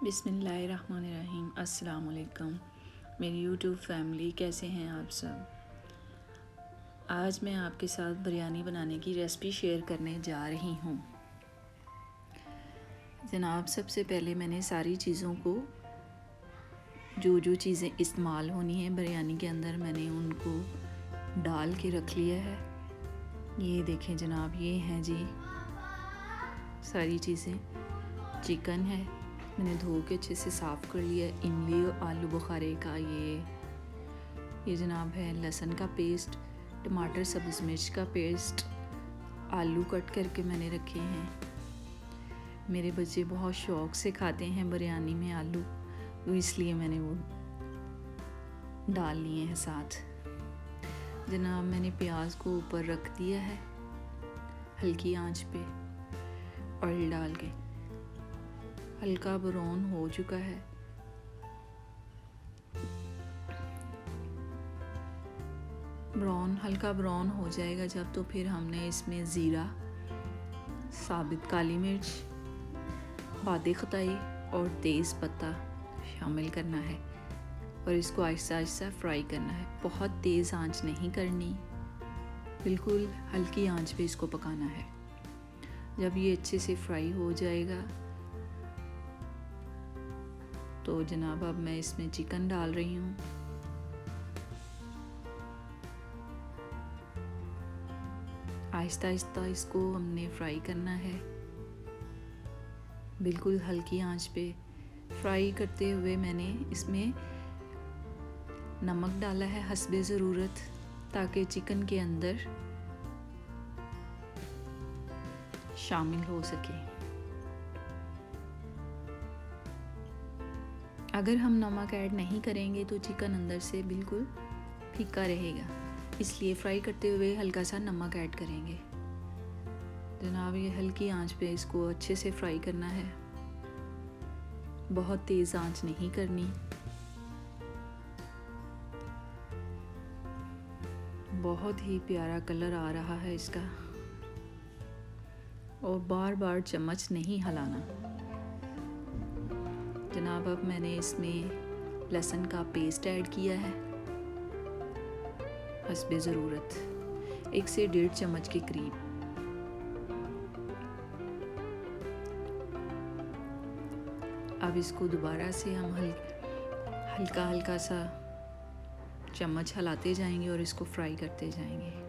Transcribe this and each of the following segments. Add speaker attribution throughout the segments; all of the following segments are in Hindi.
Speaker 1: बिस्मिल्लाहिर्रहमानिर्रहीम। अस्सलाम वालेकुम मेरी यूट्यूब फैमिली, कैसे हैं आप सब। आज मैं आपके साथ बिरयानी बनाने की रेसिपी शेयर करने जा रही हूँ। जनाब, सबसे पहले मैंने सारी चीज़ों को, जो जो चीज़ें इस्तेमाल होनी है बिरयानी के अंदर, मैंने उनको डाल के रख लिया है। ये देखें जनाब, ये हैं जी सारी चीज़ें। चिकन है, मैंने धो के अच्छे से साफ़ कर लिया। इमली और आलू बुखारे का ये जनाब है। लहसुन का पेस्ट, टमाटर, सब्ज़ मिर्च का पेस्ट, आलू कट करके मैंने रखे हैं। मेरे बच्चे बहुत शौक़ से खाते हैं बिरयानी में आलू, तो इसलिए मैंने वो डाल लिए हैं साथ। जनाब, मैंने प्याज को ऊपर रख दिया है हल्की आंच पे, ऑयल डाल के। हल्का ब्राउन हो चुका है। हल्का ब्राउन हो जाएगा जब, तो फिर हमने इसमें ज़ीरा, साबित काली मिर्च, बादे खताई और तेज़ पत्ता शामिल करना है और इसको आहिस्ता आहिस्ता फ्राई करना है। बहुत तेज़ आंच नहीं करनी, बिल्कुल हल्की आंच पे इसको पकाना है। जब ये अच्छे से फ्राई हो जाएगा तो जनाब अब मैं इसमें चिकन डाल रही हूँ। आहिस्ता आहिस्ता इसको हमने फ्राई करना है, बिल्कुल हल्की आंच पे फ्राई करते हुए। मैंने इसमें नमक डाला है हस्बे ज़रूरत, ताकि चिकन के अंदर शामिल हो सके। अगर हम नमक ऐड नहीं करेंगे तो चिकन अंदर से बिल्कुल फीका रहेगा, इसलिए फ्राई करते हुए हल्का सा नमक ऐड करेंगे। जनाब, ये हल्की आंच पे इसको अच्छे से फ्राई करना है, बहुत तेज़ आंच नहीं करनी। बहुत ही प्यारा कलर आ रहा है इसका, और बार बार चम्मच नहीं हिलाना। जनाब, अब मैंने इसमें लहसुन का पेस्ट ऐड किया है हस्बे ज़रूरत, 1 से 1.5 चम्मच के करीब। अब इसको दोबारा से हम हल्का हल्का सा चम्मच हिलाते जाएंगे और इसको फ्राई करते जाएंगे।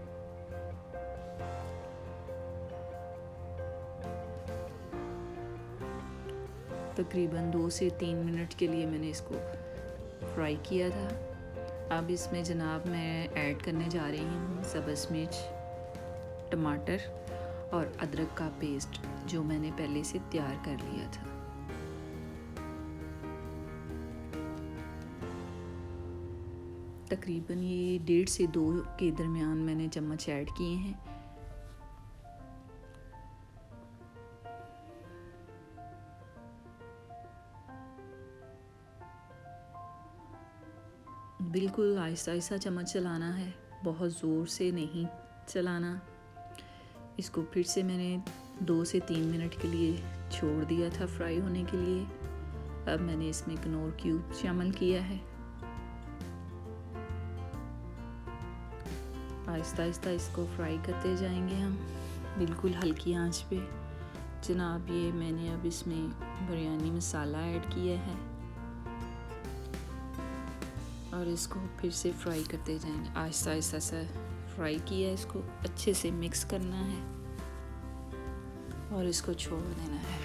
Speaker 1: तकरीबन 2 से 3 मिनट के लिए मैंने इसको फ्राई किया था। अब इसमें जनाब मैं ऐड करने जा रही हूँ सब्ज़ मिर्च, टमाटर और अदरक का पेस्ट, जो मैंने पहले से तैयार कर लिया था। तकरीबन ये 1.5 से 2 के दरमियान मैंने चम्मच ऐड किए हैं। बिल्कुल आहिस्ता आहिस्ता चम्मच चलाना है, बहुत ज़ोर से नहीं चलाना। इसको फिर से मैंने 2 से 3 मिनट के लिए छोड़ दिया था फ्राई होने के लिए। अब मैंने इसमें कनौर क्यूब शामिल किया है। आहिस्ता आहिस्ता इसको फ्राई करते जाएंगे हम, बिल्कुल हल्की आंच पे। जनाब, ये मैंने अब इसमें बिरयानी मसाला ऐड किया है और इसको फिर से फ्राई करते जाएंगे। आहिस्ता आहिस्ता सा फ्राई किया, इसको अच्छे से मिक्स करना है और इसको छोड़ देना है।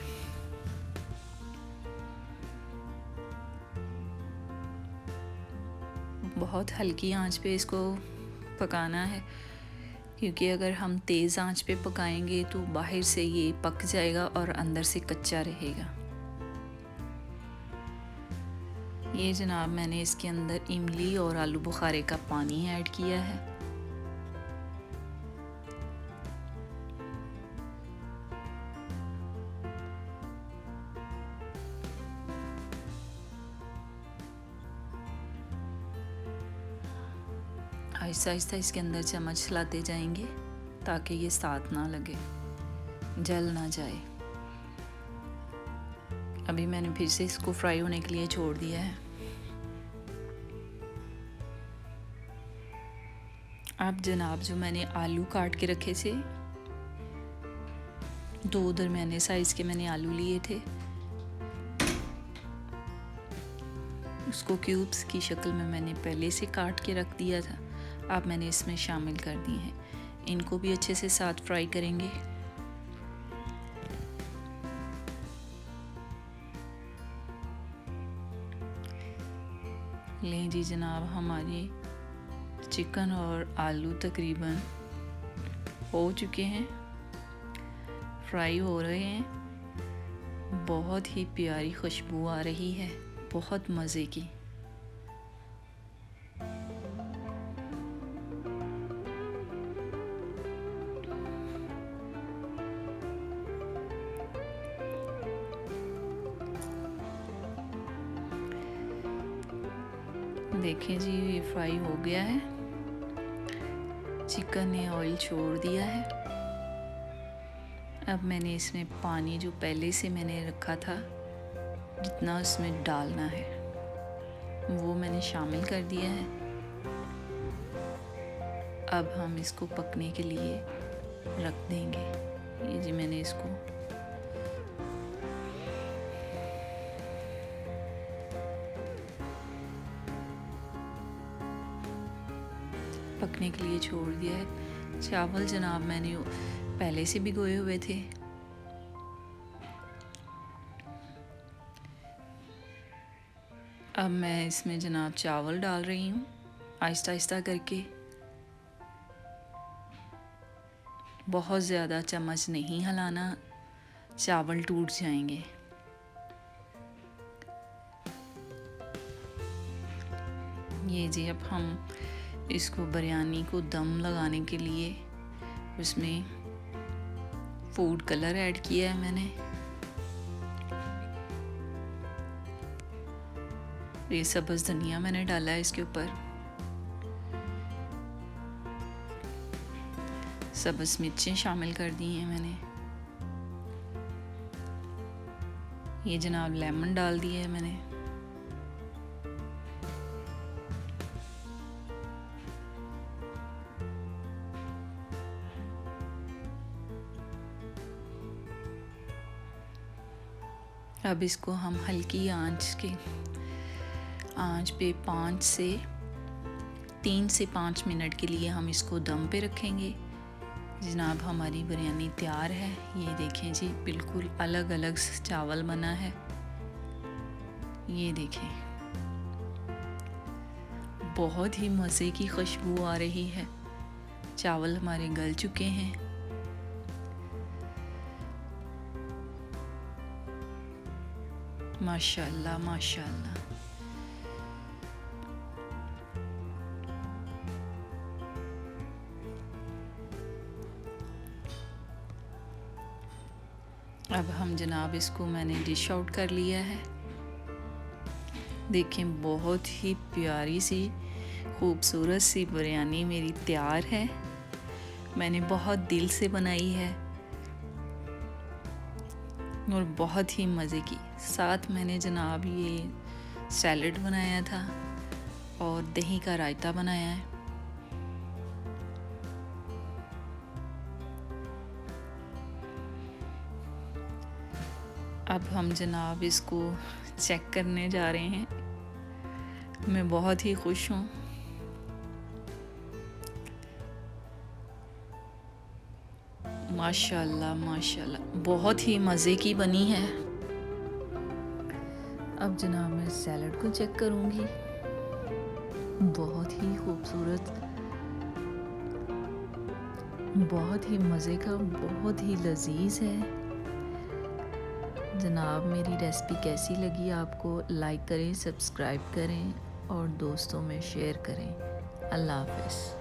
Speaker 1: बहुत हल्की आंच पे इसको पकाना है, क्योंकि अगर हम तेज़ आंच पे पकाएंगे तो बाहर से ये पक जाएगा और अंदर से कच्चा रहेगा। ये जनाब, मैंने इसके अंदर इमली और आलू बुखारे का पानी ऐड किया है। आहिस्ता आहिस्ता इसके अंदर चम्मच हिलाते जाएंगे ताकि ये साथ ना लगे, जल ना जाए। अभी मैंने फिर से इसको फ्राई होने के लिए छोड़ दिया है। अब जनाब जो मैंने आलू काट के रखे थे, 2 दरमियाने साइज़ के मैंने आलू लिए थे, उसको क्यूब्स की शक्ल में मैंने पहले से काट के रख दिया था। अब मैंने इसमें शामिल कर दिए हैं। इनको भी अच्छे से साथ फ्राई करेंगे। लें जी जनाब, हमारे चिकन और आलू तकरीबन हो चुके हैं, फ्राई हो रहे हैं। बहुत ही प्यारी खुशबू आ रही है, बहुत मज़े की। देखें जी, ये फ्राई हो गया है। चिकन ने ऑयल छोड़ दिया है। अब मैंने इसमें पानी जो पहले से मैंने रखा था, जितना उसमें डालना है वो मैंने शामिल कर दिया है। अब हम इसको पकने के लिए रख देंगे। ये जी मैंने इसको पकने के लिए छोड़ दिया है। चावल जनाब मैंने पहले से भिगोए हुए थे। अब मैं इसमें जनाब चावल डाल रही हूँ, आहिस्ता आहिस्ता करके। बहुत ज़्यादा चम्मच नहीं हिलाना, चावल टूट जाएंगे। ये जी, अब हम इसको बिरयानी को दम लगाने के लिए उसमें फूड कलर ऐड किया है मैंने। ये सब्ज़ धनिया मैंने डाला है इसके ऊपर, सब्ज़ मिर्चें शामिल कर दी हैं मैंने। ये जनाब लेमन डाल दिया है मैंने। अब इसको हम हल्की आंच पे 3 से 5 मिनट के लिए हम इसको दम पे रखेंगे। जनाब हमारी बिरयानी तैयार है। ये देखें जी, बिल्कुल अलग अलग चावल बना है। ये देखें, बहुत ही मज़े की खुशबू आ रही है। चावल हमारे गल चुके हैं। माशाल्लाह माशाल्लाह। अब हम जनाब इसको मैंने डिश आउट कर लिया है। देखें, बहुत ही प्यारी सी खूबसूरत सी बिरयानी मेरी तैयार है। मैंने बहुत दिल से बनाई है और बहुत ही मज़े की। साथ मैंने जनाब ये सैलड बनाया था और दही का रायता बनाया है। अब हम जनाब इसको चेक करने जा रहे हैं। मैं बहुत ही खुश हूँ। माशाल्लाह माशाल्लाह, बहुत ही मज़े की बनी है। अब जनाब मैं सैलड को चेक करूँगी। बहुत ही खूबसूरत, बहुत ही मज़े का, बहुत ही लजीज है। जनाब मेरी रेसिपी कैसी लगी आपको? लाइक करें, सब्सक्राइब करें और दोस्तों में शेयर करें। अल्लाह हाफ़िज़।